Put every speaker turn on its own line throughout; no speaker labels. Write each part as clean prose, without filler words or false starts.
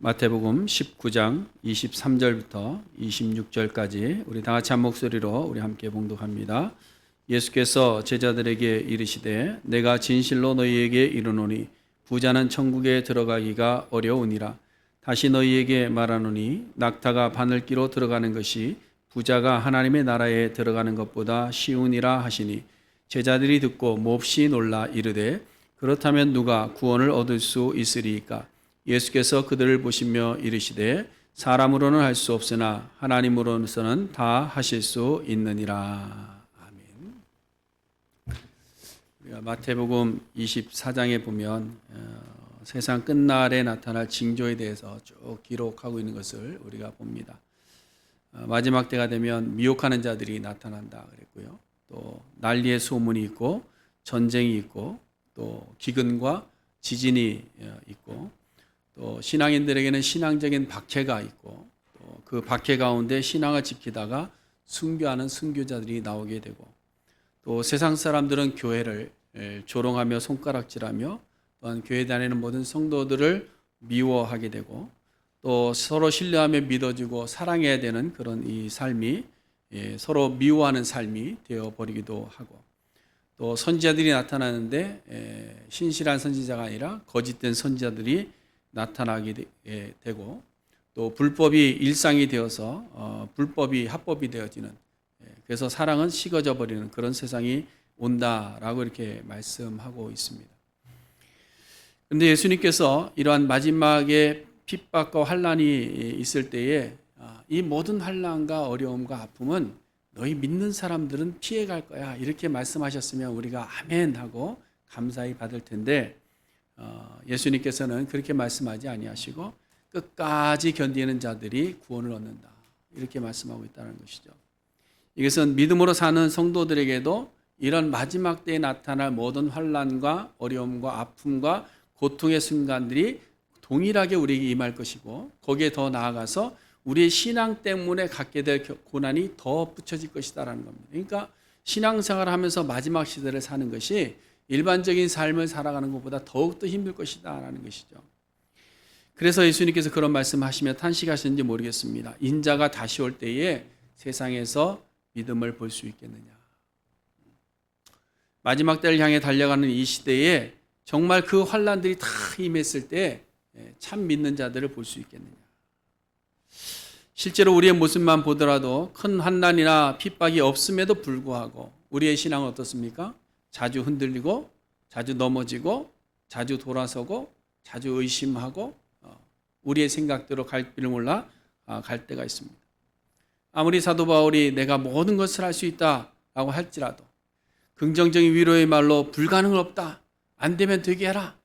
마태복음 19장 23절부터 26절까지 우리 다 같이 한 목소리로 우리 함께 봉독합니다. 예수께서 제자들에게 이르시되 내가 진실로 너희에게 이르노니 부자는 천국에 들어가기가 어려우니라. 다시 너희에게 말하노니 낙타가 바늘기로 들어가는 것이 부자가 하나님의 나라에 들어가는 것보다 쉬우니라 하시니 제자들이 듣고 몹시 놀라 이르되 그렇다면 누가 구원을 얻을 수 있으리이까? 예수께서 그들을 보시며 이르시되 사람으로는 할 수 없으나 하나님으로서는 다 하실 수 있느니라. 아멘. 우리가 마태복음 24장에 보면 세상 끝날에 나타날 징조에 대해서 쭉 기록하고 있는 것을 우리가 봅니다. 마지막 때가 되면 미혹하는 자들이 나타난다 그랬고요. 또 난리의 소문이 있고 전쟁이 있고 또 기근과 지진이 있고 또 신앙인들에게는 신앙적인 박해가 있고 또 그 박해 가운데 신앙을 지키다가 순교하는 순교자들이 나오게 되고 또 세상 사람들은 교회를 조롱하며 손가락질하며 또한 교회 다니는 모든 성도들을 미워하게 되고 또 서로 신뢰하며 믿어주고 사랑해야 되는 그런 이 삶이 서로 미워하는 삶이 되어버리기도 하고 또 선지자들이 나타나는데 신실한 선지자가 아니라 거짓된 선지자들이 나타나게 되고 또 불법이 일상이 되어서 불법이 합법이 되어지는 그래서 사랑은 식어져 버리는 그런 세상이 온다라고 이렇게 말씀하고 있습니다. 그런데 예수님께서 이러한 마지막에 핍박과 환난이 있을 때에 이 모든 환난과 어려움과 아픔은 너희 믿는 사람들은 피해갈 거야 이렇게 말씀하셨으면 우리가 아멘 하고 감사히 받을 텐데 예수님께서는 그렇게 말씀하지 아니하시고 끝까지 견디는 자들이 구원을 얻는다 이렇게 말씀하고 있다는 것이죠. 이것은 믿음으로 사는 성도들에게도 이런 마지막 때에 나타날 모든 환난과 어려움과 아픔과 고통의 순간들이 동일하게 우리에게 임할 것이고 거기에 더 나아가서 우리의 신앙 때문에 갖게 될 고난이 더 붙여질 것이다라는 겁니다. 그러니까 신앙생활을 하면서 마지막 시대를 사는 것이 일반적인 삶을 살아가는 것보다 더욱더 힘들 것이다라는 것이죠. 그래서 예수님께서 그런 말씀하시며 탄식하셨는지 모르겠습니다. 인자가 다시 올 때에 세상에서 믿음을 볼 수 있겠느냐. 마지막 때를 향해 달려가는 이 시대에 정말 그 환난들이 다 임했을 때 참 믿는 자들을 볼 수 있겠느냐. 실제로 우리의 모습만 보더라도 큰 환난이나 핍박이 없음에도 불구하고 우리의 신앙은 어떻습니까? 자주 흔들리고 자주 넘어지고 자주 돌아서고 자주 의심하고 우리의 생각대로 갈 길을 몰라 갈 때가 있습니다. 아무리 사도 바울이 내가 모든 것을 할 수 있다라고 할지라도 긍정적인 위로의 말로 불가능은 없다. 안 되면 되게 해라.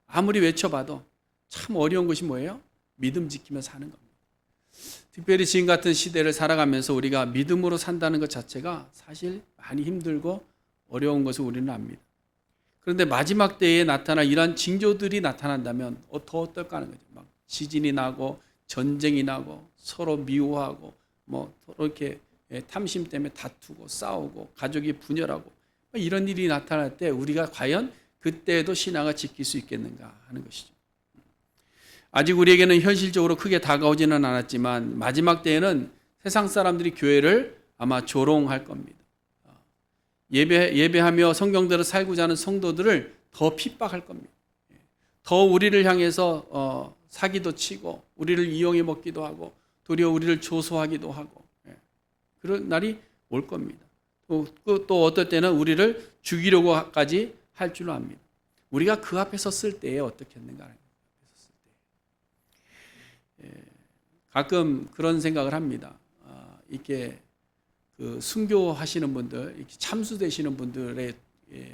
아무리 외쳐봐도 참 어려운 것이 뭐예요? 믿음 지키며 사는 겁니다. 특별히 지금 같은 시대를 살아가면서 우리가 믿음으로 산다는 것 자체가 사실 많이 힘들고 어려운 것을 우리는 압니다. 그런데 마지막 때에 나타날 이러한 징조들이 나타난다면 더 어떨까 하는 거죠. 막 지진이 나고 전쟁이 나고 서로 미워하고 서로 이렇게 탐심 때문에 다투고 싸우고 가족이 분열하고 이런 일이 나타날 때 우리가 과연 그때에도 신앙을 지킬 수 있겠는가 하는 것이죠. 아직 우리에게는 현실적으로 크게 다가오지는 않았지만 마지막 때에는 세상 사람들이 교회를 아마 조롱할 겁니다. 예배하며 성경대로 살고자 하는 성도들을 더 핍박할 겁니다. 더 우리를 향해서 사기도 치고 우리를 이용해 먹기도 하고 도리어 우리를 조소하기도 하고 그런 날이 올 겁니다. 또 어떨 때는 우리를 죽이려고까지 할 줄로 압니다. 우리가 그 앞에 섰을 때에 어떻게 했는가. 가끔 그런 생각을 합니다. 이렇게 그 순교하시는 분들, 이렇게 참수되시는 분들의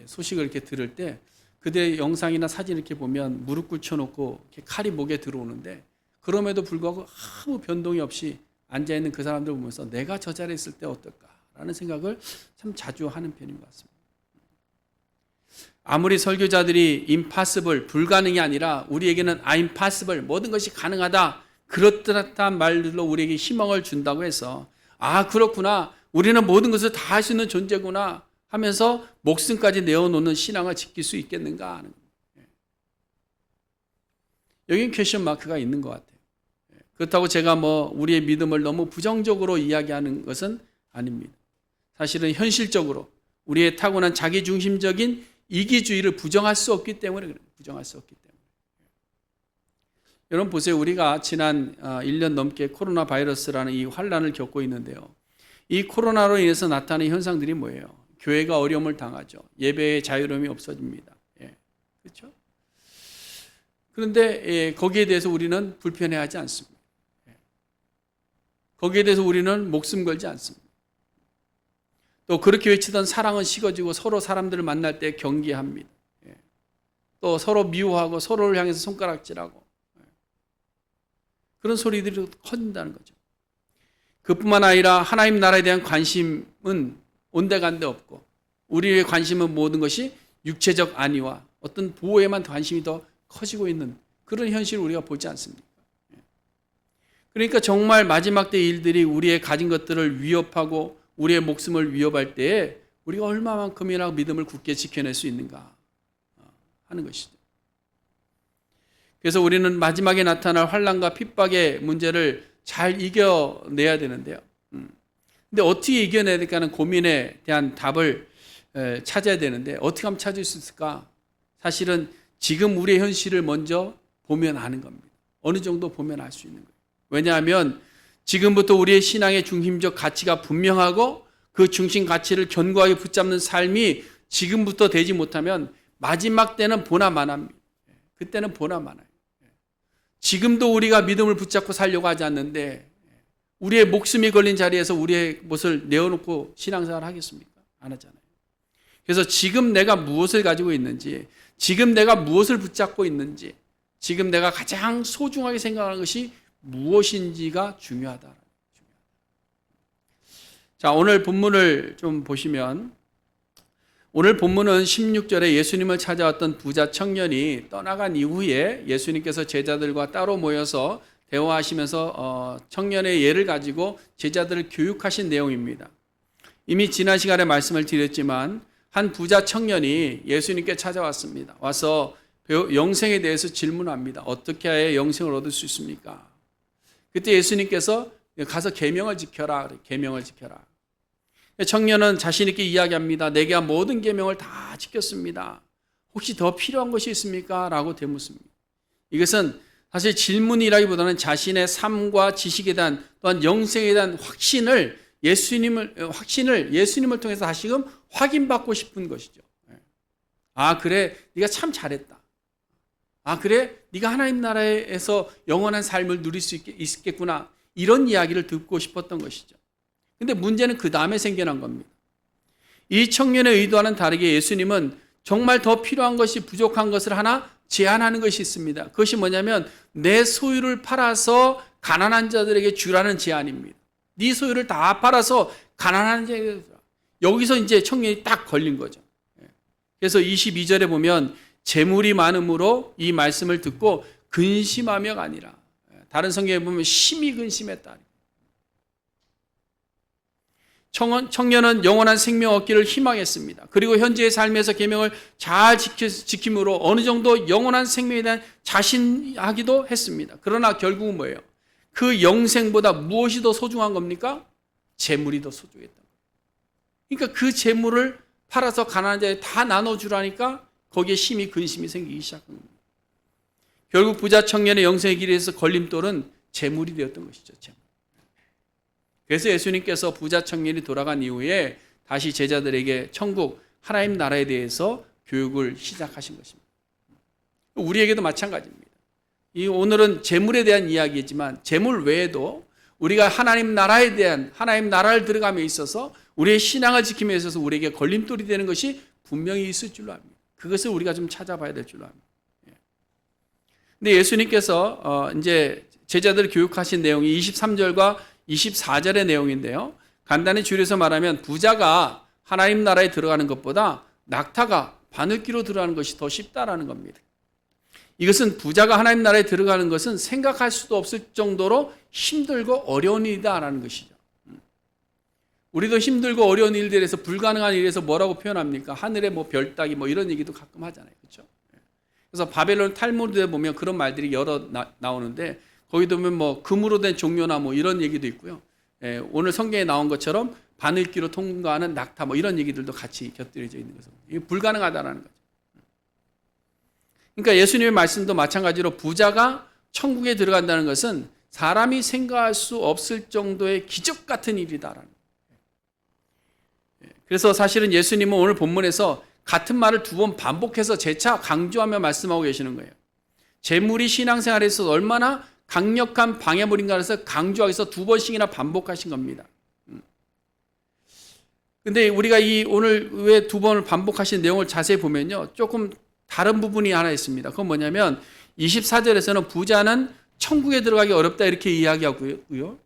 소식을 이렇게 들을 때 그들의 영상이나 사진 이렇게 보면 무릎 꿇혀놓고 이렇게 칼이 목에 들어오는데 그럼에도 불구하고 아무 변동이 없이 앉아있는 그 사람들 보면서 내가 저 자리에 있을 때 어떨까라는 생각을 참 자주 하는 편인 것 같습니다. 아무리 설교자들이 impossible, 불가능이 아니라 우리에게는 impossible, 모든 것이 가능하다 그렇듯한 말들로 우리에게 희망을 준다고 해서 그렇구나 우리는 모든 것을 다 할 수 있는 존재구나 하면서 목숨까지 내어놓는 신앙을 지킬 수 있겠는가 하는 겁니다. 여긴 퀘션 마크가 있는 것 같아요. 그렇다고 제가 우리의 믿음을 너무 부정적으로 이야기하는 것은 아닙니다. 사실은 현실적으로 우리의 타고난 자기중심적인 이기주의를 부정할 수 없기 때문에 그래요. 부정할 수 없기 때문에. 여러분 보세요. 우리가 지난 1년 넘게 코로나 바이러스라는 이 환란을 겪고 있는데요. 이 코로나로 인해서 나타나는 현상들이 뭐예요? 교회가 어려움을 당하죠. 예배의 자유로움이 없어집니다. 그렇죠? 그런데 거기에 대해서 우리는 불편해하지 않습니다. 거기에 대해서 우리는 목숨 걸지 않습니다. 또 그렇게 외치던 사랑은 식어지고 서로 사람들을 만날 때 경계합니다. 또 서로 미워하고 서로를 향해서 손가락질하고 그런 소리들이 커진다는 거죠. 그뿐만 아니라 하나님 나라에 대한 관심은 온데간데 없고 우리의 관심은 모든 것이 육체적 안위와 어떤 보호에만 관심이 더 커지고 있는 그런 현실을 우리가 보지 않습니까? 그러니까 정말 마지막 때 일들이 우리의 가진 것들을 위협하고 우리의 목숨을 위협할 때에 우리가 얼마만큼이나 믿음을 굳게 지켜낼 수 있는가 하는 것이죠. 그래서 우리는 마지막에 나타날 환난과 핍박의 문제를 잘 이겨내야 되는데요. 근데 어떻게 이겨내야 될까 하는 고민에 대한 답을 찾아야 되는데 어떻게 하면 찾을 수 있을까? 사실은 지금 우리의 현실을 먼저 보면 아는 겁니다. 어느 정도 보면 알 수 있는 거예요. 왜냐하면 지금부터 우리의 신앙의 중심적 가치가 분명하고 그 중심 가치를 견고하게 붙잡는 삶이 지금부터 되지 못하면 마지막 때는 보나마납니다. 그때는 보나마나요. 지금도 우리가 믿음을 붙잡고 살려고 하지 않는데 우리의 목숨이 걸린 자리에서 우리의 것을 내어놓고 신앙생활을 하겠습니까? 안 하잖아요. 그래서 지금 내가 무엇을 가지고 있는지, 지금 내가 무엇을 붙잡고 있는지, 지금 내가 가장 소중하게 생각하는 것이 무엇인지가 중요하다. 자, 오늘 본문을 좀 보시면 오늘 본문은 16절에 예수님을 찾아왔던 부자 청년이 떠나간 이후에 예수님께서 제자들과 따로 모여서 대화하시면서 청년의 예를 가지고 제자들을 교육하신 내용입니다. 이미 지난 시간에 말씀을 드렸지만 한 부자 청년이 예수님께 찾아왔습니다. 와서 영생에 대해서 질문합니다. 어떻게 해야 영생을 얻을 수 있습니까? 그때 예수님께서 가서 계명을 지켜라. 계명을 지켜라. 청년은 자신 있게 이야기합니다. 내가 모든 계명을 다 지켰습니다. 혹시 더 필요한 것이 있습니까? 라고 되묻습니다. 이것은 사실 질문이라기보다는 자신의 삶과 지식에 대한 또한 영생에 대한 확신을 예수님을 통해서 다시금 확인받고 싶은 것이죠. 아, 그래, 네가 참 잘했다. 아, 그래, 네가 하나님 나라에서 영원한 삶을 누릴 수 있겠구나. 이런 이야기를 듣고 싶었던 것이죠. 근데 문제는 그 다음에 생겨난 겁니다. 이 청년의 의도와는 다르게 예수님은 정말 더 필요한 것이 부족한 것을 하나 제안하는 것이 있습니다. 그것이 뭐냐면 내 소유를 팔아서 가난한 자들에게 주라는 제안입니다. 네 소유를 다 팔아서 가난한 자에게 주라. 여기서 이제 청년이 딱 걸린 거죠. 그래서 22절에 보면 재물이 많음으로 이 말씀을 듣고 근심하며가 아니라 다른 성경에 보면 심히 근심했다. 청년은 영원한 생명 얻기를 희망했습니다. 그리고 현재의 삶에서 계명을 잘 지킴으로 어느 정도 영원한 생명에 대한 자신하기도 했습니다. 그러나 결국은 뭐예요? 그 영생보다 무엇이 더 소중한 겁니까? 재물이 더 소중했다. 그러니까 그 재물을 팔아서 가난한 자에 다 나눠주라니까 거기에 심히 근심이 생기기 시작한 겁니다. 결국 부자 청년의 영생의 길에서 걸림돌은 재물이 되었던 것이죠. 재물. 그래서 예수님께서 부자 청년이 돌아간 이후에 다시 제자들에게 천국 하나님 나라에 대해서 교육을 시작하신 것입니다. 우리에게도 마찬가지입니다. 오늘은 재물에 대한 이야기이지만 재물 외에도 우리가 하나님 나라를 들어감에 있어서 우리의 신앙을 지킴에 있어서 우리에게 걸림돌이 되는 것이 분명히 있을 줄로 압니다. 그것을 우리가 좀 찾아봐야 될 줄로 압니다. 근데 예수님께서 이제 제자들을 교육하신 내용이 23절과 24절의 내용인데요. 간단히 줄여서 말하면 부자가 하나님 나라에 들어가는 것보다 낙타가 바늘기로 들어가는 것이 더 쉽다라는 겁니다. 이것은 부자가 하나님 나라에 들어가는 것은 생각할 수도 없을 정도로 힘들고 어려운 일이다라는 것이죠. 우리도 힘들고 어려운 일들에서 불가능한 일에서 뭐라고 표현합니까? 하늘에 별 따기 이런 얘기도 가끔 하잖아요. 그렇죠? 그래서 바벨론 탈무드에 보면 그런 말들이 여러 나오는데 거기도 보면 뭐 금으로 된 종려나 뭐 이런 얘기도 있고요. 오늘 성경에 나온 것처럼 바늘기로 통과하는 낙타 뭐 이런 얘기들도 같이 곁들여져 있는 거죠. 이게 불가능하다라는 거죠. 그러니까 예수님의 말씀도 마찬가지로 부자가 천국에 들어간다는 것은 사람이 생각할 수 없을 정도의 기적 같은 일이다라는 거예요. 그래서 사실은 예수님은 오늘 본문에서 같은 말을 2번 반복해서 재차 강조하며 말씀하고 계시는 거예요. 재물이 신앙생활에서 얼마나 강력한 방해물인가 해서 강조하기 위해서 2번씩이나 반복하신 겁니다. 근데 우리가 이 오늘 왜 2번을 반복하신 내용을 자세히 보면요, 조금 다른 부분이 하나 있습니다. 그건 뭐냐면 24절에서는 부자는 천국에 들어가기 어렵다 이렇게 이야기하고요. 그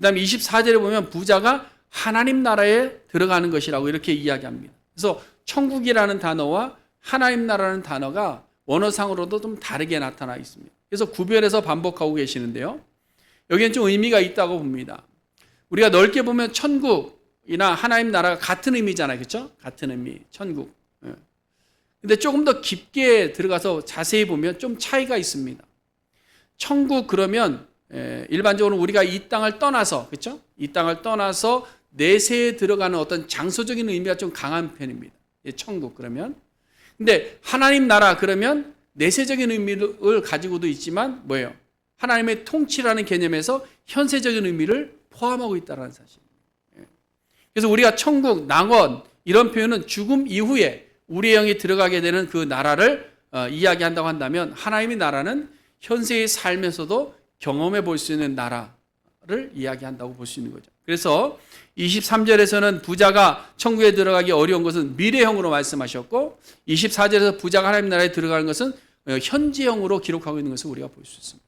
다음에 24절에 보면 부자가 하나님 나라에 들어가는 것이라고 이렇게 이야기합니다. 그래서 천국이라는 단어와 하나님 나라라는 단어가 원어상으로도 좀 다르게 나타나 있습니다. 그래서 구별해서 반복하고 계시는데요. 여기엔 좀 의미가 있다고 봅니다. 우리가 넓게 보면 천국이나 하나님 나라가 같은 의미잖아요. 그렇죠? 같은 의미, 천국. 근데 조금 더 깊게 들어가서 자세히 보면 좀 차이가 있습니다. 천국 그러면 일반적으로 우리가 이 땅을 떠나서, 그렇죠? 이 땅을 떠나서 내세에 들어가는 어떤 장소적인 의미가 좀 강한 편입니다. 천국 그러면. 근데 하나님 나라 그러면 내세적인 의미를 가지고도 있지만 뭐예요? 하나님의 통치라는 개념에서 현세적인 의미를 포함하고 있다는 사실입니다. 그래서 우리가 천국, 낙원 이런 표현은 죽음 이후에 우리의 영이 들어가게 되는 그 나라를 이야기한다고 한다면 하나님의 나라는 현세의 삶에서도 경험해 볼 수 있는 나라를 이야기한다고 볼 수 있는 거죠. 그래서 23절에서는 부자가 천국에 들어가기 어려운 것은 미래형으로 말씀하셨고 24절에서 부자가 하나님 나라에 들어가는 것은 현재형으로 기록하고 있는 것을 우리가 볼 수 있습니다.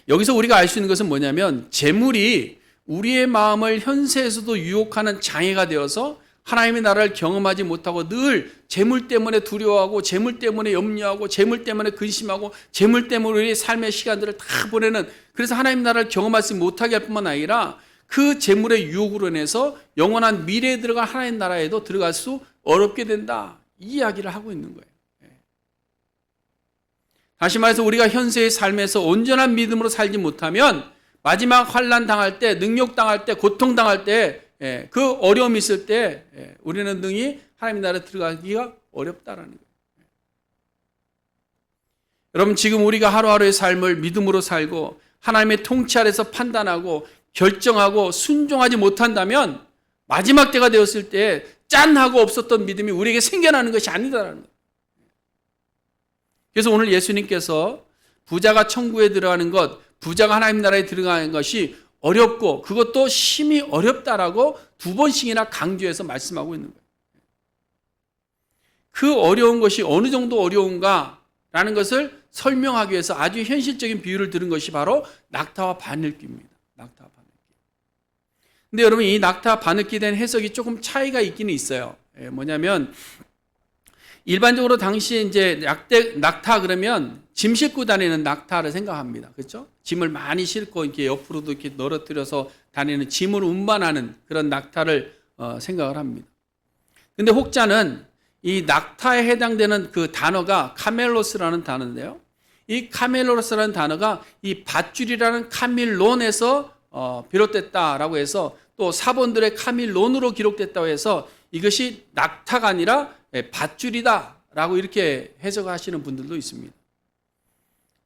여기서 우리가 알 수 있는 것은 뭐냐면 재물이 우리의 마음을 현세에서도 유혹하는 장애가 되어서 하나님의 나라를 경험하지 못하고 늘 재물 때문에 두려워하고 재물 때문에 염려하고 재물 때문에 근심하고 재물 때문에 우리의 삶의 시간들을 다 보내는, 그래서 하나님 나라를 경험하지 못하게 할 뿐만 아니라 그 재물의 유혹으로 인해서 영원한 미래에 들어갈 하나님 나라에도 들어갈 수 어렵게 된다, 이 이야기를 하고 있는 거예요. 다시 말해서 우리가 현세의 삶에서 온전한 믿음으로 살지 못하면 마지막 환난 당할 때, 능욕 당할 때, 고통 당할 때, 그 어려움이 있을 때 우리는 능히 하나님 나라에 들어가기가 어렵다라는 거예요. 여러분, 지금 우리가 하루하루의 삶을 믿음으로 살고 하나님의 통치 아래서 판단하고 결정하고 순종하지 못한다면 마지막 때가 되었을 때 짠하고 없었던 믿음이 우리에게 생겨나는 것이 아니다라는 거예요. 그래서 오늘 예수님께서 부자가 천국에 들어가는 것, 부자가 하나님 나라에 들어가는 것이 어렵고 그것도 심히 어렵다라고 2번씩이나 강조해서 말씀하고 있는 거예요. 그 어려운 것이 어느 정도 어려운가라는 것을 설명하기 위해서 아주 현실적인 비유를 들은 것이 바로 낙타와 바늘귀입니다. 낙타와 바늘귀. 근데 여러분, 이 낙타와 바늘귀에 대한 해석이 조금 차이가 있기는 있어요. 뭐냐면 일반적으로 당시에 이제 낙타 그러면 짐 싣고 다니는 낙타를 생각합니다. 그렇죠? 짐을 많이 싣고 이렇게 옆으로도 이렇게 늘어뜨려서 다니는 짐을 운반하는 그런 낙타를 생각을 합니다. 근데 혹자는 이 낙타에 해당되는 그 단어가 카멜로스라는 단어인데요. 이 카멜로스라는 단어가 이 밧줄이라는 카밀론에서 비롯됐다라고 해서 또 사본들의 카밀론으로 기록됐다고 해서 이것이 낙타가 아니라 밧줄이다라고 이렇게 해석하시는 분들도 있습니다.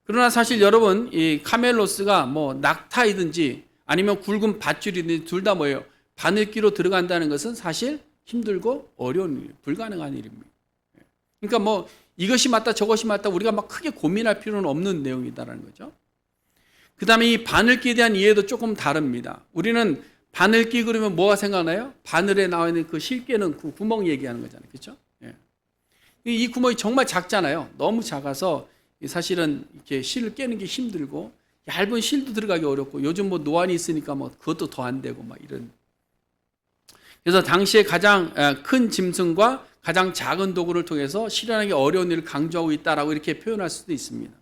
그러나 사실 여러분, 이 카멜로스가 뭐 낙타이든지 아니면 굵은 밧줄이든지 둘 다 뭐예요? 바늘귀로 들어간다는 것은 사실 힘들고 어려운 일, 불가능한 일입니다. 그러니까 뭐 이것이 맞다 저것이 맞다 우리가 막 크게 고민할 필요는 없는 내용이다라는 거죠. 그 다음에 이 바늘귀에 대한 이해도 조금 다릅니다. 우리는 바늘귀 그러면 뭐가 생각나요? 바늘에 나와 있는 그 실 깨는 그 구멍 얘기하는 거잖아요. 그렇죠? 이 구멍이 정말 작잖아요. 너무 작아서 사실은 이렇게 실을 깨는 게 힘들고 얇은 실도 들어가기 어렵고 요즘 뭐 노안이 있으니까 뭐 그것도 더 안 되고 막 이런. 그래서 당시에 가장 큰 짐승과 가장 작은 도구를 통해서 실현하기 어려운 일을 강조하고 있다라고 이렇게 표현할 수도 있습니다.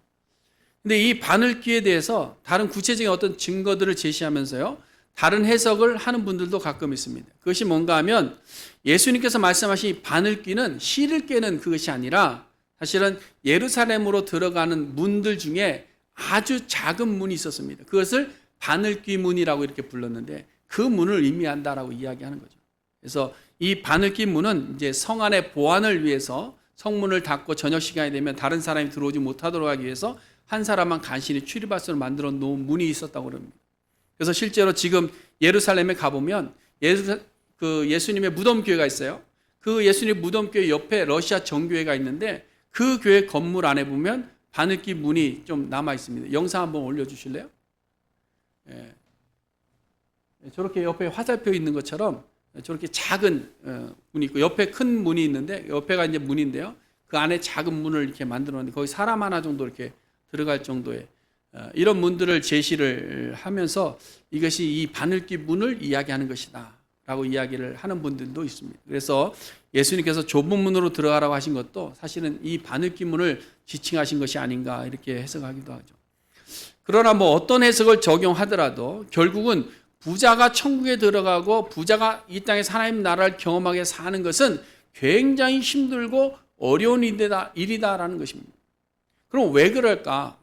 근데 이 바늘귀에 대해서 다른 구체적인 어떤 증거들을 제시하면서요, 다른 해석을 하는 분들도 가끔 있습니다. 그것이 뭔가 하면 예수님께서 말씀하신 이 바늘귀는 실을 깨는 그것이 아니라 사실은 예루살렘으로 들어가는 문들 중에 아주 작은 문이 있었습니다. 그것을 바늘귀 문이라고 이렇게 불렀는데 그 문을 의미한다라고 이야기하는 거죠. 그래서 이 바늘귀 문은 이제 성 안의 보안을 위해서 성문을 닫고 저녁 시간이 되면 다른 사람이 들어오지 못하도록 하기 위해서 한 사람만 간신히 출입할 수 있도록 만들어 놓은 문이 있었다고 합니다. 그래서 실제로 지금 예루살렘에 가보면 예수님의 무덤교회가 있어요. 그 예수님 무덤교회 옆에 러시아 정교회가 있는데 그 교회 건물 안에 보면 바늘귀 문이 좀 남아 있습니다. 영상 한번 올려주실래요? 예. 저렇게 옆에 화살표 있는 것처럼 저렇게 작은 문이 있고 옆에 큰 문이 있는데 옆에가 이제 문인데요. 그 안에 작은 문을 이렇게 만들어 놨는데 거기 사람 하나 정도 이렇게 들어갈 정도의 이런 문들을 제시를 하면서 이것이 이 바늘귀 문을 이야기하는 것이다 라고 이야기를 하는 분들도 있습니다. 그래서 예수님께서 좁은 문으로 들어가라고 하신 것도 사실은 이 바늘귀 문을 지칭하신 것이 아닌가 이렇게 해석하기도 하죠. 그러나 뭐 어떤 해석을 적용하더라도 결국은 부자가 천국에 들어가고 부자가 이 땅에서 하나님 나라를 경험하게 사는 것은 굉장히 힘들고 어려운 일이다라는 것입니다. 그럼 왜 그럴까?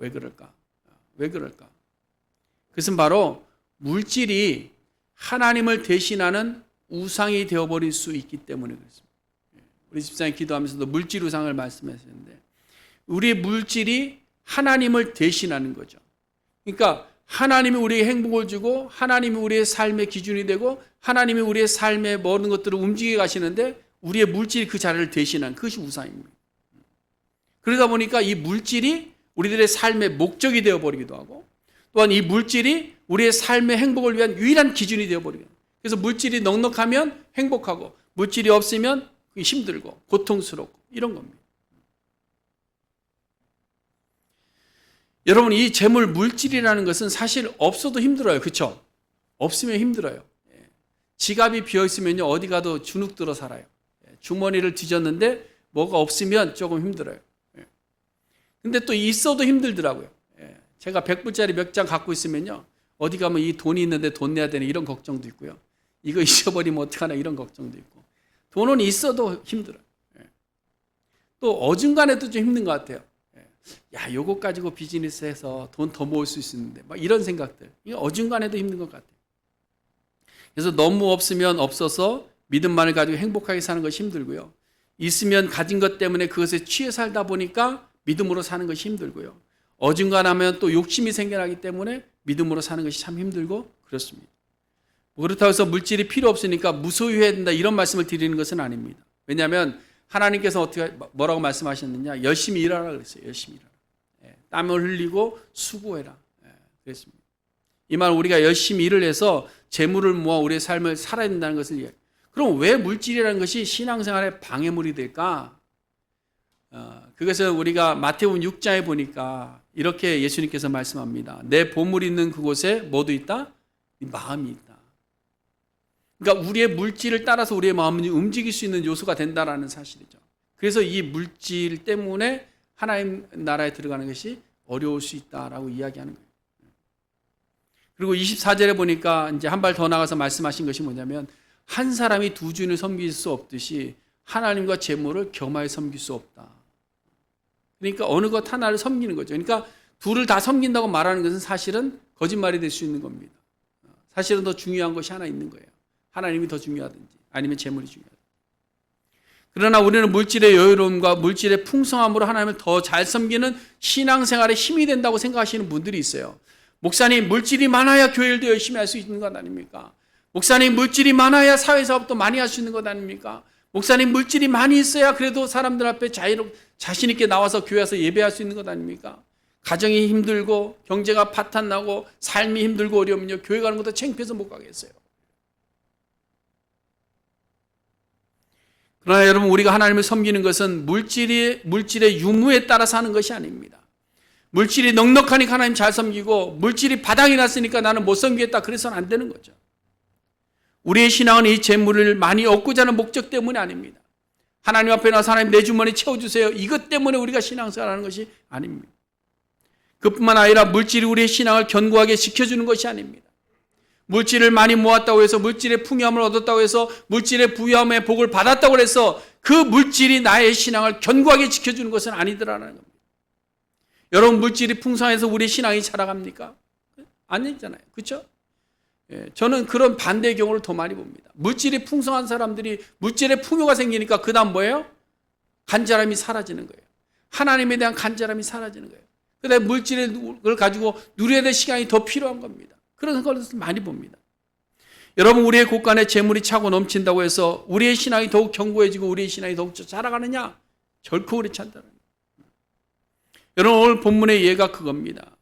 그것은 바로 물질이 하나님을 대신하는 우상이 되어버릴 수 있기 때문에 그렇습니다. 우리 집사님 기도하면서도 물질 우상을 말씀하셨는데 우리의 물질이 하나님을 대신하는 거죠. 그러니까 하나님이 우리에게 행복을 주고 하나님이 우리의 삶의 기준이 되고 하나님이 우리의 삶의 모든 것들을 움직여 가시는데 우리의 물질이 그 자리를 대신한 그것이 우상입니다. 그러다 보니까 이 물질이 우리들의 삶의 목적이 되어버리기도 하고 또한 이 물질이 우리의 삶의 행복을 위한 유일한 기준이 되어버리게 돼요. 그래서 물질이 넉넉하면 행복하고 물질이 없으면 힘들고 고통스럽고 이런 겁니다. 여러분 이 재물 물질이라는 것은 사실 없어도 힘들어요. 그렇죠? 없으면 힘들어요. 지갑이 비어있으면요 어디 가도 주눅 들어 살아요. 주머니를 뒤졌는데 뭐가 없으면 조금 힘들어요. 근데 또 있어도 힘들더라고요. 제가 100불짜리 몇 장 갖고 있으면요 어디 가면 이 돈이 있는데 돈 내야 되는 이런 걱정도 있고요. 이거 잊어버리면 어떡하나 이런 걱정도 있고 돈은 있어도 힘들어요. 또 어중간해도 좀 힘든 것 같아요. 야, 요거 가지고 비즈니스해서 돈 더 모을 수 있는데 막 이런 생각들. 이거 어중간해도 힘든 것 같아요. 그래서 너무 없으면 없어서 믿음만을 가지고 행복하게 사는 것이 힘들고요. 있으면 가진 것 때문에 그것에 취해 살다 보니까 믿음으로 사는 것이 힘들고요. 어중간하면 또 욕심이 생겨나기 때문에 믿음으로 사는 것이 참 힘들고 그렇습니다. 그렇다고 해서 물질이 필요 없으니까 무소유해야 된다 이런 말씀을 드리는 것은 아닙니다. 왜냐하면 하나님께서 어떻게 뭐라고 말씀하셨느냐 열심히 일하라 그랬어요. 열심히 일하라. 땀을 흘리고 수고해라. 그랬습니다. 이 말 우리가 열심히 일을 해서 재물을 모아 우리의 삶을 살아야 된다는 것을 이야기해요. 그럼 왜 물질이라는 것이 신앙생활의 방해물이 될까? 그것은 우리가 마태복음 6장에 보니까 이렇게 예수님께서 말씀합니다. 내 보물이 있는 그곳에 뭐도 있다? 마음이 있다. 그러니까 우리의 물질을 따라서 우리의 마음이 움직일 수 있는 요소가 된다라는 사실이죠. 그래서 이 물질 때문에 하나님 나라에 들어가는 것이 어려울 수 있다라고 이야기하는 거예요. 그리고 24절에 보니까 이제 한 발 더 나가서 말씀하신 것이 뭐냐면 한 사람이 두 주인을 섬길 수 없듯이 하나님과 재물을 겸하여 섬길 수 없다. 그러니까 어느 것 하나를 섬기는 거죠. 그러니까 둘을 다 섬긴다고 말하는 것은 사실은 거짓말이 될 수 있는 겁니다. 사실은 더 중요한 것이 하나 있는 거예요. 하나님이 더 중요하든지 아니면 재물이 중요하든지. 그러나 우리는 물질의 여유로움과 물질의 풍성함으로 하나님을 더 잘 섬기는 신앙생활에 힘이 된다고 생각하시는 분들이 있어요. 목사님 물질이 많아야 교회를 더 열심히 할 수 있는 것 아닙니까? 목사님 물질이 많아야 사회사업도 많이 할 수 있는 것 아닙니까? 목사님 물질이 많이 있어야 그래도 사람들 앞에 자신 있게 나와서 교회 와서 예배할 수 있는 것 아닙니까? 가정이 힘들고 경제가 파탄나고 삶이 힘들고 어려우면요 교회 가는 것도 창피해서 못 가겠어요. 그러나 여러분 우리가 하나님을 섬기는 것은 물질의 유무에 따라 사는 것이 아닙니다. 물질이 넉넉하니까 하나님 잘 섬기고 물질이 바닥이 났으니까 나는 못 섬기겠다 그래서는 안 되는 거죠. 우리의 신앙은 이 재물을 많이 얻고자 하는 목적 때문이 아닙니다. 하나님 앞에 나서 하나님 내 주머니 채워주세요. 이것 때문에 우리가 신앙생활하는 것이 아닙니다. 그뿐만 아니라 물질이 우리의 신앙을 견고하게 지켜주는 것이 아닙니다. 물질을 많이 모았다고 해서 물질의 풍요함을 얻었다고 해서 물질의 부유함의 복을 받았다고 해서 그 물질이 나의 신앙을 견고하게 지켜주는 것은 아니더라는 겁니다. 여러분, 물질이 풍성해서 우리 신앙이 자라갑니까? 아니잖아요. 그렇죠? 저는 그런 반대의 경우를 더 많이 봅니다. 물질이 풍성한 사람들이 물질의 풍요가 생기니까 그 다음 뭐예요? 간절함이 사라지는 거예요. 하나님에 대한 간절함이 사라지는 거예요. 그다음에 물질을 가지고 누려야 될 시간이 더 필요한 겁니다. 그런 것을 많이 봅니다. 여러분, 우리의 곳간에 재물이 차고 넘친다고 해서 우리의 신앙이 더욱 견고해지고 우리의 신앙이 더욱 자라가느냐? 결코 그렇지 않다는 거예요. 여러분, 오늘 본문의 예가 그겁니다.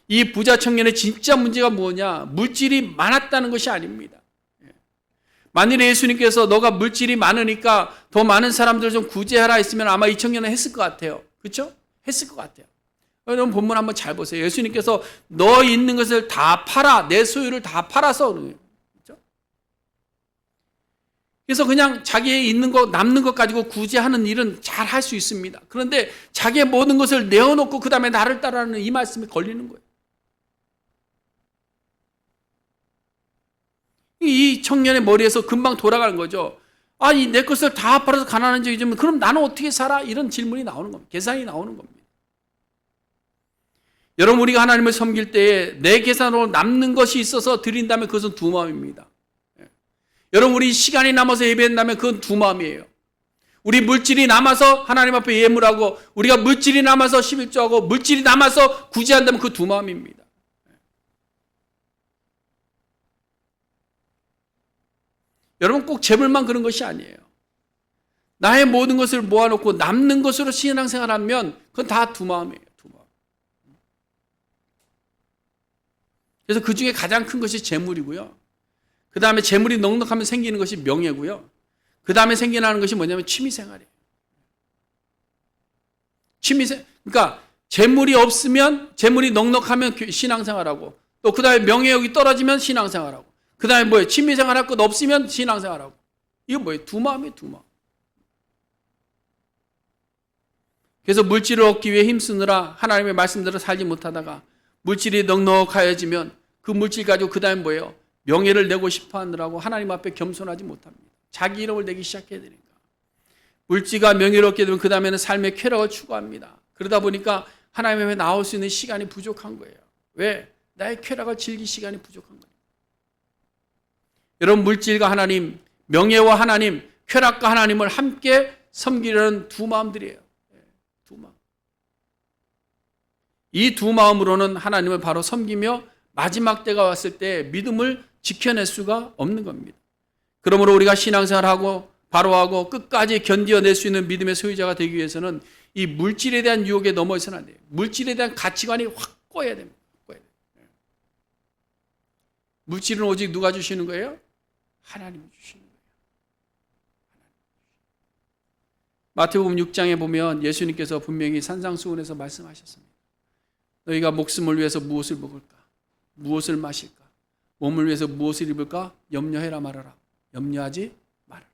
이 부자 청년의 진짜 문제가 뭐냐? 물질이 많았다는 것이 아닙니다. 만일에 예수님께서 너가 물질이 많으니까 더 많은 사람들을 좀 구제하라 했으면 아마 이 청년은 했을 것 같아요. 그렇죠? 했을 것 같아요. 여러분, 본문 한번 잘 보세요. 예수님께서 너 있는 것을 다 팔아, 내 소유를 다 팔아서 그렇죠? 그래서 그냥 자기의 있는 것, 남는 것 가지고 구제하는 일은 잘 할 수 있습니다. 그런데 자기의 모든 것을 내어놓고 그 다음에 나를 따르는 이 말씀이 걸리는 거예요. 이 청년의 머리에서 금방 돌아가는 거죠. 아니, 내 것을 다 팔아서 가난한 적이 좀, 그럼 나는 어떻게 살아? 이런 질문이 나오는 겁니다. 계산이 나오는 겁니다. 여러분, 우리가 하나님을 섬길 때에 내 계산으로 남는 것이 있어서 드린다면 그것은 두 마음입니다. 여러분, 우리 시간이 남아서 예배한다면 그건 두 마음이에요. 우리 물질이 남아서 하나님 앞에 예물하고 우리가 물질이 남아서 11조하고 물질이 남아서 구제한다면 그 두 마음입니다. 여러분, 꼭 재물만 그런 것이 아니에요. 나의 모든 것을 모아놓고 남는 것으로 신앙생활하면 그건 다 두 마음이에요. 두 마음. 그래서 그 중에 가장 큰 것이 재물이고요. 그 다음에 재물이 넉넉하면 생기는 것이 명예고요. 그 다음에 생겨나는 것이 뭐냐면 취미생활이에요. 그러니까 재물이 없으면, 재물이 넉넉하면 신앙생활하고, 또 그 다음에 명예욕이 떨어지면 신앙생활하고, 그 다음에 뭐예요? 취미생활할 것 없으면 신앙생활하고. 이거 뭐예요? 두 마음이에요, 두 마음. 그래서 물질을 얻기 위해 힘쓰느라 하나님의 말씀대로 살지 못하다가 물질이 넉넉하여지면 그 물질 가지고 그 다음에 뭐예요? 명예를 내고 싶어 하느라고 하나님 앞에 겸손하지 못합니다. 자기 이름을 내기 시작해야 되니까. 물질과 명예를 얻게 되면 그 다음에는 삶의 쾌락을 추구합니다. 그러다 보니까 하나님 앞에 나올 수 있는 시간이 부족한 거예요. 왜? 나의 쾌락을 즐길 시간이 부족한 거예요. 여러분, 물질과 하나님, 명예와 하나님, 쾌락과 하나님을 함께 섬기려는 두 마음들이에요. 두 마음. 이 두 마음으로는 하나님을 바로 섬기며 마지막 때가 왔을 때 믿음을 지켜낼 수가 없는 겁니다. 그러므로 우리가 신앙생활하고 바로하고 끝까지 견뎌낼 수 있는 믿음의 소유자가 되기 위해서는 이 물질에 대한 유혹에 넘어서는 안 돼요. 물질에 대한 가치관이 확고해야 됩니다. 물질은 오직 누가 주시는 거예요? 하나님이 주시는 거예요. 마태복음 6장에 보면 예수님께서 분명히 산상수훈에서 말씀하셨습니다. 너희가 목숨을 위해서 무엇을 먹을까? 무엇을 마실까? 몸을 위해서 무엇을 입을까? 염려해라 말아라. 염려하지 말아라.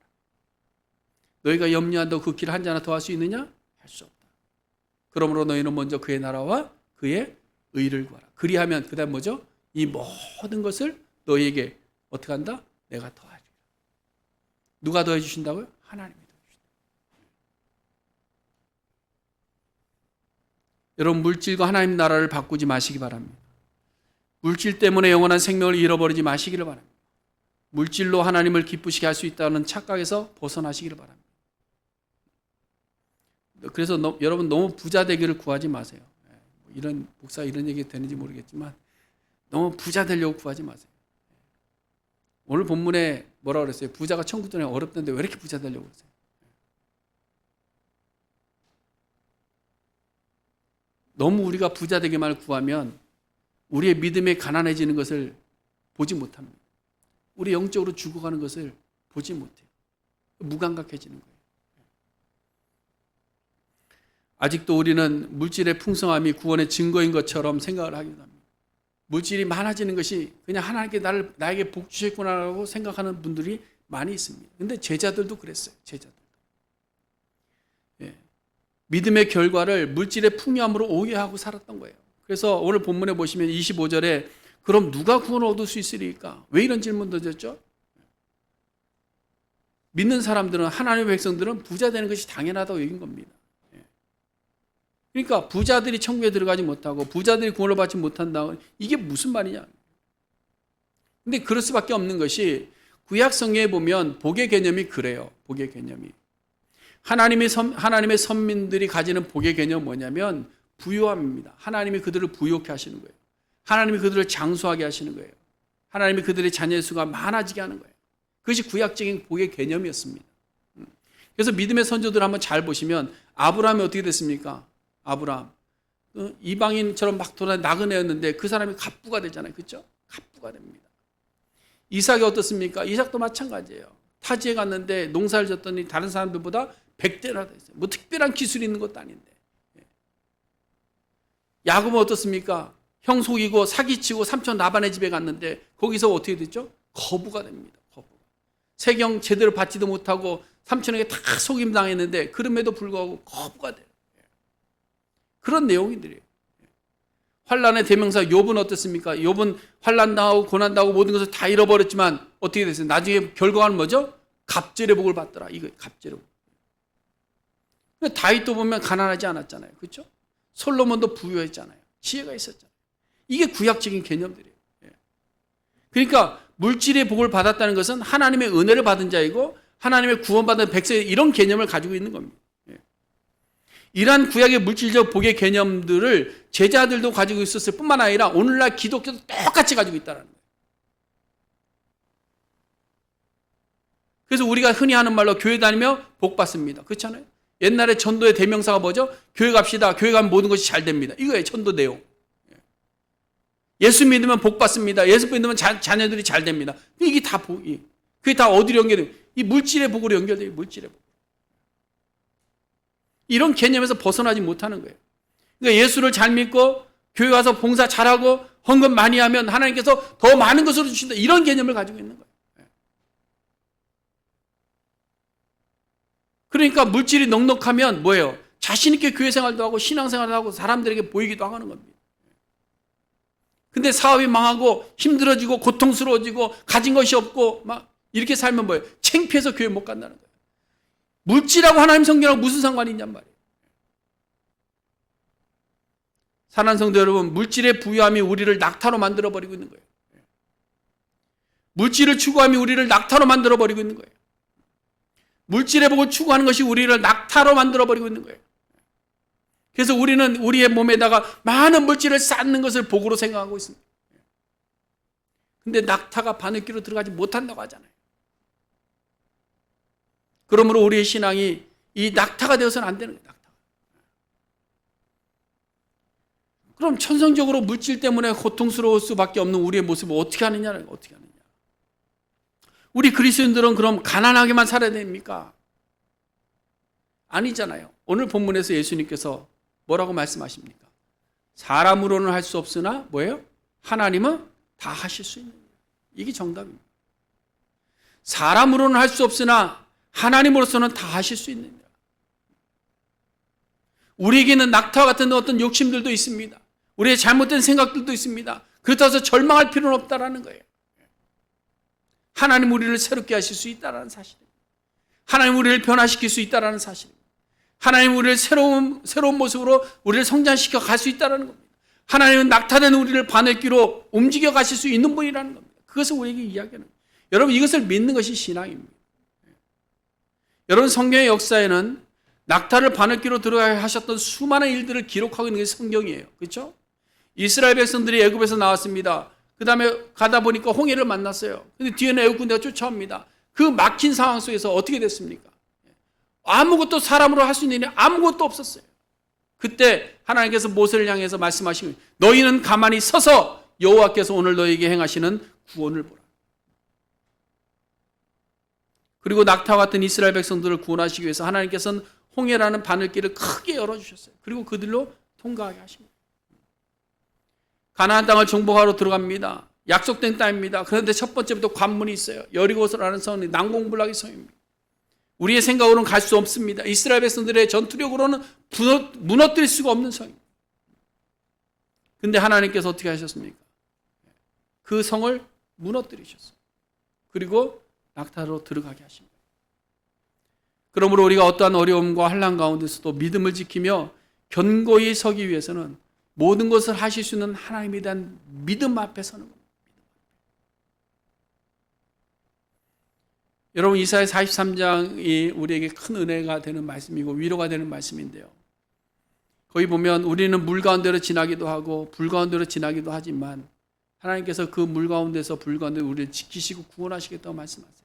너희가 염려한다고 그 길을 한 자나 더 할 수 있느냐? 할 수 없다. 그러므로 너희는 먼저 그의 나라와 그의 의를 구하라. 그리하면 그 다음 뭐죠? 이 모든 것을 너희에게 어떻게 한다? 내가 더하리라. 누가 더해 주신다고요? 하나님이 더해 주신다. 여러분, 물질과 하나님 나라를 바꾸지 마시기 바랍니다. 물질 때문에 영원한 생명을 잃어버리지 마시기를 바랍니다. 물질로 하나님을 기쁘시게 할 수 있다는 착각에서 벗어나시기를 바랍니다. 그래서 여러분, 너무 부자 되기를 구하지 마세요. 이런 목사 이런 얘기 되는지 모르겠지만 너무 부자 되려고 구하지 마세요. 오늘 본문에 뭐라고 그랬어요? 부자가 천국 들어가기 어렵던데 왜 이렇게 부자 되려고 그러세요? 너무 우리가 부자 되기만 구하면 우리의 믿음에 가난해지는 것을 보지 못합니다. 우리 영적으로 죽어가는 것을 보지 못해요. 무감각해지는 거예요. 아직도 우리는 물질의 풍성함이 구원의 증거인 것처럼 생각을 하기도 합니다. 물질이 많아지는 것이 그냥 하나님께 나에게 복 주셨구나라고 생각하는 분들이 많이 있습니다. 그런데 제자들도 그랬어요. 제자들. 예. 믿음의 결과를 물질의 풍요함으로 오해하고 살았던 거예요. 그래서 오늘 본문에 보시면 25절에 그럼 누가 구원을 얻을 수 있으리까? 왜 이런 질문 던졌죠? 믿는 사람들은, 하나님의 백성들은 부자 되는 것이 당연하다고 여긴 겁니다. 그러니까 부자들이 천국에 들어가지 못하고 부자들이 구원을 받지 못한다. 이게 무슨 말이냐? 근데 그럴 수밖에 없는 것이 구약 성경에 보면 복의 개념이 그래요. 복의 개념이. 하나님의 선민들이 가지는 복의 개념은 뭐냐면 부요함입니다. 하나님이 그들을 부요케 하시는 거예요. 하나님이 그들을 장수하게 하시는 거예요. 하나님이 그들의 자녀의 수가 많아지게 하는 거예요. 그것이 구약적인 복의 개념이었습니다. 그래서 믿음의 선조들 한번 잘 보시면 아브라함이 어떻게 됐습니까? 아브라함 이방인처럼 막 돌아 나그네였는데 그 사람이 갑부가 되잖아요. 그렇죠? 갑부가 됩니다. 이삭이 어떻습니까? 이삭도 마찬가지예요. 타지에 갔는데 농사를 졌더니 다른 사람들보다 100대나 됐어요. 뭐 특별한 기술이 있는 것도 아닌데. 야곱은 어떻습니까? 형 속이고 사기치고 삼촌 라반의 집에 갔는데 거기서 어떻게 됐죠? 거부가 됩니다. 거부. 세경 제대로 받지도 못하고 삼촌에게 다 속임 당했는데 그럼에도 불구하고 거부가 돼요. 그런 내용들이에요. 환란의 대명사 욥은 어떻습니까? 욥은 환란 당하고 고난 당하고 모든 것을 다 잃어버렸지만 어떻게 됐어요? 나중에 결과는 뭐죠? 갑절의 복을 받더라. 이거 갑절의 복. 다윗도 보면 가난하지 않았잖아요. 그렇죠? 솔로몬도 부유했잖아요. 지혜가 있었잖아요. 이게 구약적인 개념들이에요. 그러니까 물질의 복을 받았다는 것은 하나님의 은혜를 받은 자이고 하나님의 구원받은 백성의 이런 개념을 가지고 있는 겁니다. 이러한 구약의 물질적 복의 개념들을 제자들도 가지고 있었을 뿐만 아니라 오늘날 기독교도 똑같이 가지고 있다는 거예요. 그래서 우리가 흔히 하는 말로 교회 다니며 복 받습니다. 그렇잖아요. 옛날에 전도의 대명사가 뭐죠? 교회 갑시다. 교회 가면 모든 것이 잘 됩니다. 이거예요. 전도 내용. 예수 믿으면 복 받습니다. 예수 믿으면 자녀들이 잘 됩니다. 이게 다 복이. 그게 다 어디로 연결돼요? 이 물질의 복으로 연결돼요. 물질의 복. 이런 개념에서 벗어나지 못하는 거예요. 그러니까 예수를 잘 믿고 교회 가서 봉사 잘하고 헌금 많이 하면 하나님께서 더 많은 것으로 주신다. 이런 개념을 가지고 있는 거예요. 그러니까 물질이 넉넉하면 뭐예요? 자신 있게 교회 생활도 하고 신앙생활도 하고 사람들에게 보이기도 하는 겁니다. 근데 사업이 망하고 힘들어지고 고통스러워지고 가진 것이 없고 막 이렇게 살면 뭐예요? 창피해서 교회 못 간다는 거예요. 물질하고 하나님 성경하고 무슨 상관이 있냔 말이에요. 사랑하는 성도 여러분, 물질의 부유함이 우리를 낙타로 만들어버리고 있는 거예요. 물질을 추구함이 우리를 낙타로 만들어버리고 있는 거예요. 물질의 복을 추구하는 것이 우리를 낙타로 만들어버리고 있는 거예요. 그래서 우리는 우리의 몸에다가 많은 물질을 쌓는 것을 복으로 생각하고 있습니다. 근데 낙타가 바늘귀로 들어가지 못한다고 하잖아요. 그러므로 우리의 신앙이 이 낙타가 되어서는 안 되는 거예요. 낙타. 그럼 천성적으로 물질 때문에 고통스러울 수밖에 없는 우리의 모습을 어떻게 하느냐는 거예요. 어떻게 하느냐. 우리 그리스도인들은 그럼 가난하게만 살아야 됩니까? 아니잖아요. 오늘 본문에서 예수님께서 뭐라고 말씀하십니까? 사람으로는 할 수 없으나 뭐예요? 하나님은 다 하실 수 있는 거예요. 이게 정답입니다. 사람으로는 할 수 없으나 하나님으로서는 다 하실 수 있는 거예요. 우리에게는 낙타와 같은 어떤 욕심들도 있습니다. 우리의 잘못된 생각들도 있습니다. 그렇다고 해서 절망할 필요는 없다라는 거예요. 하나님 우리를 새롭게 하실 수 있다는 사실입니다. 하나님 우리를 변화시킬 수 있다는 사실입니다. 하나님 우리를 새로운 모습으로 우리를 성장시켜 갈 수 있다는 겁니다. 하나님은 낙타된 우리를 바늘귀로 움직여 가실 수 있는 분이라는 겁니다. 그것을 우리에게 이야기하는 거예요. 여러분 이것을 믿는 것이 신앙입니다. 여러분 성경의 역사에는 낙타를 바늘귀로 들어가게 하셨던 수많은 일들을 기록하고 있는 게 성경이에요. 그렇죠? 이스라엘 백성들이 애굽에서 나왔습니다. 그 다음에 가다 보니까 홍해를 만났어요. 근데 뒤에는 애국 군대가 쫓아옵니다. 그 막힌 상황 속에서 어떻게 됐습니까? 아무것도 사람으로 할 수 있는 일이 아무것도 없었어요. 그때 하나님께서 모세를 향해서 말씀하시고 너희는 가만히 서서 여호와께서 오늘 너희에게 행하시는 구원을 보라. 그리고 낙타와 같은 이스라엘 백성들을 구원하시기 위해서 하나님께서는 홍해라는 바늘길을 크게 열어주셨어요. 그리고 그들로 통과하게 하십니다. 가나안 땅을 정복하러 들어갑니다. 약속된 땅입니다. 그런데 첫 번째부터 관문이 있어요. 여리고라는 성이 난공불락의 성입니다. 우리의 생각으로는 갈 수 없습니다. 이스라엘 백성들의 전투력으로는 무너뜨릴 수가 없는 성입니다. 근데 하나님께서 어떻게 하셨습니까? 그 성을 무너뜨리셨어요. 그리고 낙타로 들어가게 하십니다. 그러므로 우리가 어떠한 어려움과 환난 가운데서도 믿음을 지키며 견고히 서기 위해서는 모든 것을 하실 수 있는 하나님에 대한 믿음 앞에 서는 겁니다. 여러분, 이사야 43장이 우리에게 큰 은혜가 되는 말씀이고 위로가 되는 말씀인데요. 거기 보면 우리는 물 가운데로 지나기도 하고 불 가운데로 지나기도 하지만 하나님께서 그 물 가운데서 불 가운데 우리를 지키시고 구원하시겠다고 말씀하세요.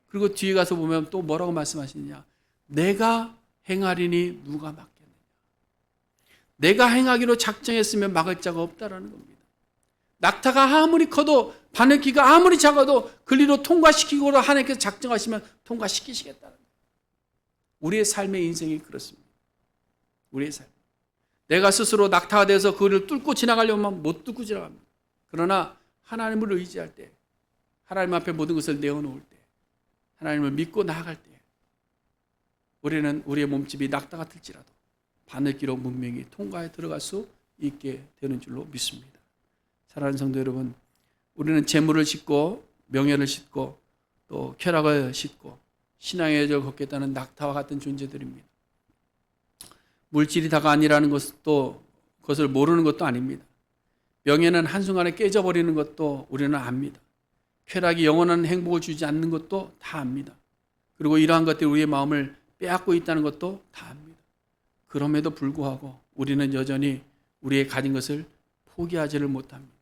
그리고 뒤에 가서 보면 또 뭐라고 말씀하시느냐. 내가 행하리니 누가 막겠느냐. 내가 행하기로 작정했으면 막을 자가 없다라는 겁니다. 낙타가 아무리 커도 바늘귀가 아무리 작아도 그리로 통과시키고로 하나님께서 작정하시면 통과시키시겠다는 거예요. 우리의 삶의 인생이 그렇습니다. 우리의 삶. 내가 스스로 낙타가 돼서 그를 뚫고 지나가려면 못 뚫고 지나갑니다. 그러나 하나님을 의지할 때, 하나님 앞에 모든 것을 내어놓을 때, 하나님을 믿고 나아갈 때 우리는 우리의 몸집이 낙타 같을지라도 바늘귀로 문명히 통과해 들어갈 수 있게 되는 줄로 믿습니다. 사랑하는 성도 여러분, 우리는 재물을 싣고 명예를 싣고 또 쾌락을 싣고 신앙의 여정을 걷겠다는 낙타와 같은 존재들입니다. 물질이 다가 아니라는 것도 그것을 모르는 것도 아닙니다. 명예는 한순간에 깨져버리는 것도 우리는 압니다. 쾌락이 영원한 행복을 주지 않는 것도 다 압니다. 그리고 이러한 것들이 우리의 마음을 빼앗고 있다는 것도 다 압니다. 그럼에도 불구하고 우리는 여전히 우리의 가진 것을 포기하지를 못합니다.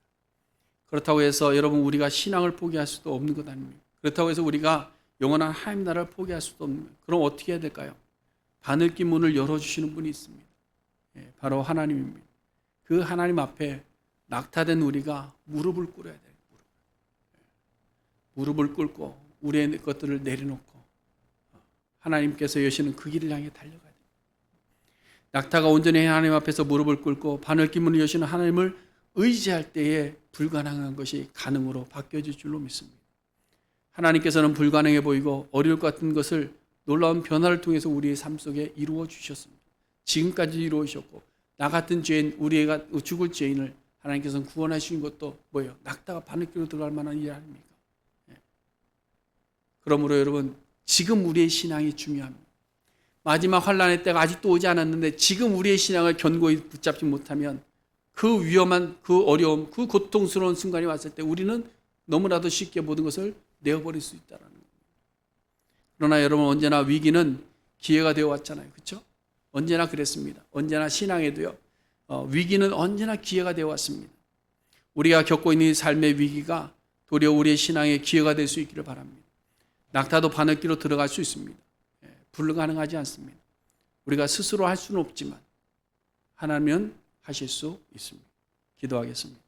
그렇다고 해서 여러분 우리가 신앙을 포기할 수도 없는 것 아닙니까? 그렇다고 해서 우리가 영원한 하나님 나라를 포기할 수도 없는 거예요. 그럼 어떻게 해야 될까요? 바늘귀 문을 열어주시는 분이 있습니다. 바로 하나님입니다. 그 하나님 앞에 낙타된 우리가 무릎을 꿇어야 돼요. 무릎을 꿇고 우리의 것들을 내려놓고 하나님께서 여시는 그 길을 향해 달려가야 돼요. 낙타가 온전히 하나님 앞에서 무릎을 꿇고 바늘귀 문을 여시는 하나님을 의지할 때에 불가능한 것이 가능으로 바뀌어질 줄로 믿습니다. 하나님께서는 불가능해 보이고 어려울 것 같은 것을 놀라운 변화를 통해서 우리의 삶 속에 이루어 주셨습니다. 지금까지 이루어 주셨고 나 같은 죄인, 우리가 죽을 죄인을 하나님께서는 구원하신 것도 뭐예요? 낙타가 바늘귀로 들어갈 만한 일 아닙니까? 그러므로 여러분 지금 우리의 신앙이 중요합니다. 마지막 환난의 때가 아직도 오지 않았는데 지금 우리의 신앙을 견고히 붙잡지 못하면 그 위험한, 그 어려움, 그 고통스러운 순간이 왔을 때 우리는 너무나도 쉽게 모든 것을 내어버릴 수 있다는 겁니다. 그러나 여러분 언제나 위기는 기회가 되어 왔잖아요. 그렇죠? 언제나 그랬습니다. 언제나 신앙에도요. 위기는 언제나 기회가 되어 왔습니다. 우리가 겪고 있는 이 삶의 위기가 도리어 우리의 신앙의 기회가 될 수 있기를 바랍니다. 낙타도 바늘귀로 들어갈 수 있습니다. 불가능하지 않습니다. 우리가 스스로 할 수는 없지만 하나님은 하실 수 있습니다. 기도하겠습니다.